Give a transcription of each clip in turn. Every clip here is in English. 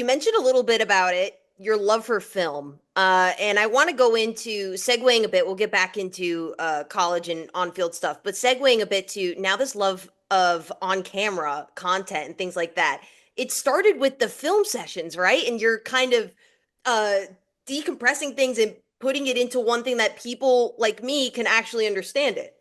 You mentioned a little bit about it, your love for film. And I want to go into segueing a bit. We'll get back into college and on-field stuff, but segueing a bit to now this love of on-camera content and things like that. It started with the film sessions, right? And you're kind of uh decompressing things and putting it into one thing that people like me can actually understand it.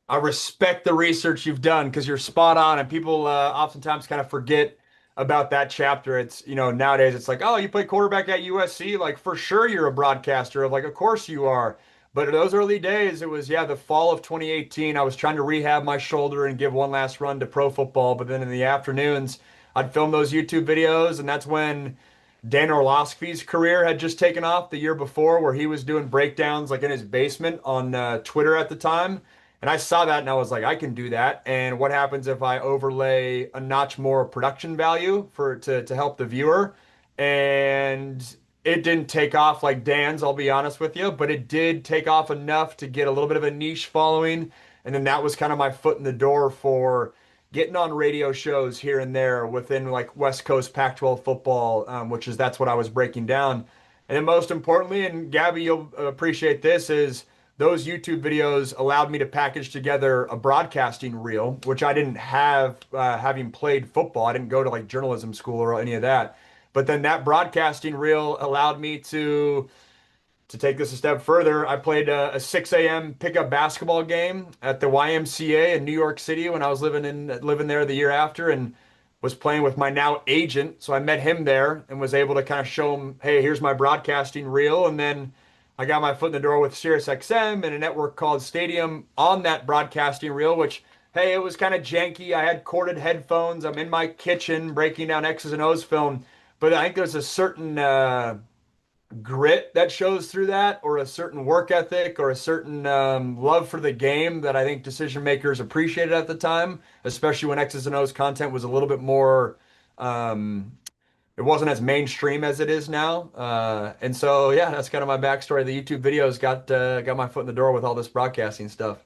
I respect the research you've done because you're spot on, and people oftentimes kind of forget about that chapter. It's, nowadays it's like, oh, you play quarterback at USC, like for sure you're a broadcaster. Like, of course you are. But in those early days, it was, yeah, the fall of 2018. I was trying to rehab my shoulder and give one last run to pro football. But then in the afternoons, I'd film those YouTube videos, and that's when Dan Orlovsky's career had just taken off the year before, where he was doing breakdowns like in his basement on Twitter at the time. And I saw that and I was like, I can do that. And what happens if I overlay a notch more production value to help the viewer? And it didn't take off like Dan's, I'll be honest with you, but it did take off enough to get a little bit of a niche following. And then that was kind of my foot in the door for getting on radio shows here and there within like West Coast Pac-12 football, that's what I was breaking down. And then most importantly, and Gabby, you'll appreciate this, is those YouTube videos allowed me to package together a broadcasting reel, which I didn't have having played football. I didn't go to like journalism school or any of that. But then that broadcasting reel allowed me to take this a step further. I played a 6 a.m. pickup basketball game at the YMCA in New York City when I was living there the year after, and was playing with my now agent. So I met him there and was able to kind of show him, hey, here's my broadcasting reel. And then I got my foot in the door with SiriusXM and a network called Stadium on that broadcasting reel, which, hey, it was kind of janky. I had corded headphones. I'm in my kitchen breaking down X's and O's film. But I think there's a certain grit that shows through that, or a certain work ethic, or a certain love for the game that I think decision makers appreciated at the time, especially when X's and O's content was a little bit more. Um, it wasn't as mainstream as it is now, and so yeah, that's kind of my backstory. The YouTube videos got my foot in the door with all this broadcasting stuff.